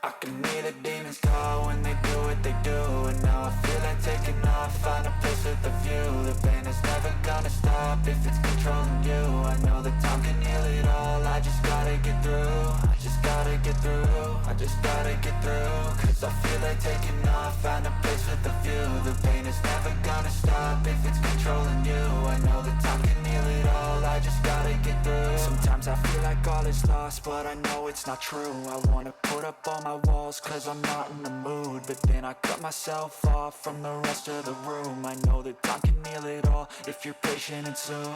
I can hear the demons call when they do what they do. And now I feel like taking off, find a place with a view. The pain is never gonna stop if it's controlling you. I know that time can heal it all, I just gotta get through. I just gotta get through, I just gotta get through. Cause I feel like taking off, find a place with a view. The pain is never gonna stop if it's controlling you. I know that time can heal it all, I just gotta get through. Sometimes I feel like all is lost, but I know it's not true. I wanna put up all my walls cause I'm not in the mood, but then I cut myself off from the rest of the room. I know that time can heal it all if you're patient and soon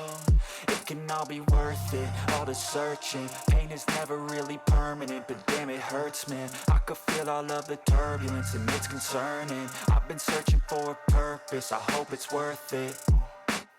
it can all be worth it, all the searching. Pain is never really permanent, but damn it hurts, man. I could feel all of the turbulence and it's concerning. I've been searching for a purpose, I hope it's worth it.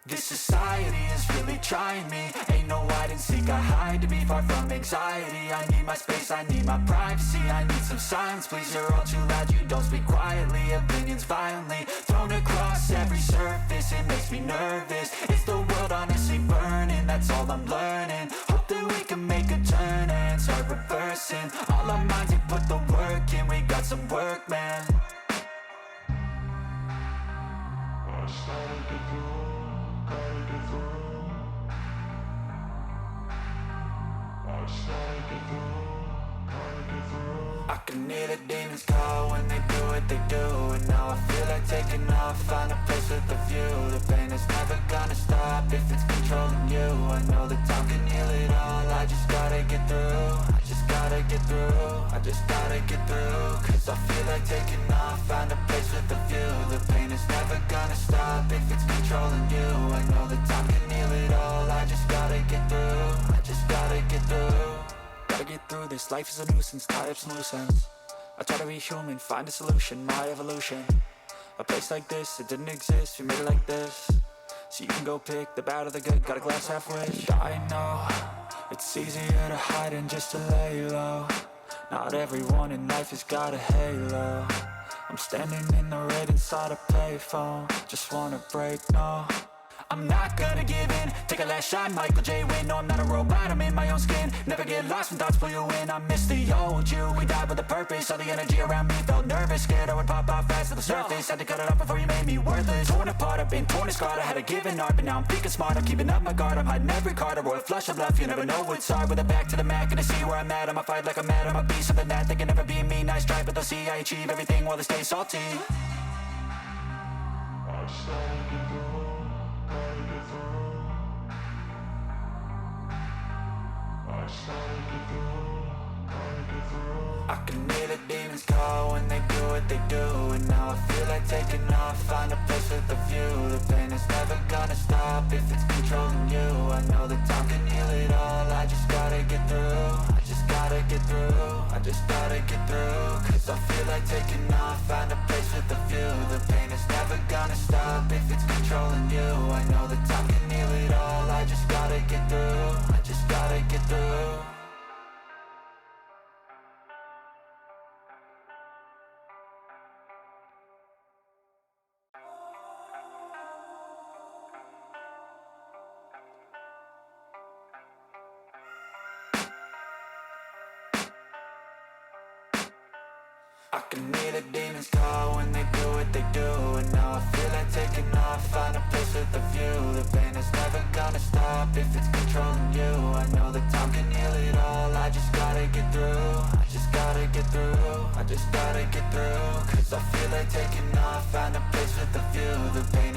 This society is really trying me. Ain't no hide and seek, I hide to be far from anxiety. I need my space, I need my privacy. I need some silence, please, you're all too loud. You don't speak quietly, opinions violently thrown across every surface. It makes me nervous, is the world honestly burning? That's all I'm learning. Hope that we can make a turn and start reversing. All our minds, they put the work in. We got some work, man. I started to do. I can hear the demons call when they do what they do. And now I feel like taking off, find a place with a view. The pain is never gonna stop if it's controlling you. I know that time can heal it all, I just gotta get through. I just gotta get through, I just gotta get through. Cause I feel like taking off, find a place with a view. The pain is never gonna stop if it's controlling you. I know that time can heal it all, I just gotta get through. I just gotta get through. Gotta get through this, life is a nuisance, tie up some loose ends. I try to be human, find a solution, my evolution. A place like this, it didn't exist, we made it like this. So you can go pick the bad or the good, got a glass half wish. I know, it's easier to hide than just to lay low. Not everyone in life has got a halo. I'm standing in the red inside a payphone, just wanna break, no. I'm not gonna give in, take a last shot, Michael J. Win. No, I'm not a robot, I'm in my own skin. Never get lost when thoughts pull you in. I miss the old you, we died with a purpose. All the energy around me felt nervous, scared I would pop off fast to the surface. Had to cut it off before you made me worthless. Torn apart, I've been torn and scarred. I had a given art, but now I'm thinking smart. I'm keeping up my guard, I'm hiding every card. A royal flush of love, you never know what's hard. With a back to the mat, gonna see where I'm at. I'ma fight like I'm mad, I'ma be something that they can never be me. Nice try, but they'll see I achieve everything while they stay salty. I can hear the demons call when they do what they do. And now I feel like taking off, find a place with a view. The pain is never gonna stop if it's controlling you. I know that time can heal it all, I just gotta get through. I just gotta get through, I just gotta get through. Cause I feel like taking off, find a place with a view. The pain is never gonna stop if it's controlling you. I know that time can heal it all, I just gotta get through. I just gotta get through. I can hear the demons call when they do what they do. And now I feel like taking off, find a place with a view. The pain is never gonna stop if it's controlling you. I know that time can heal it all, I just gotta get through. I just gotta get through, I just gotta get through. Cause I feel like taking off, find a place with a view. The pain is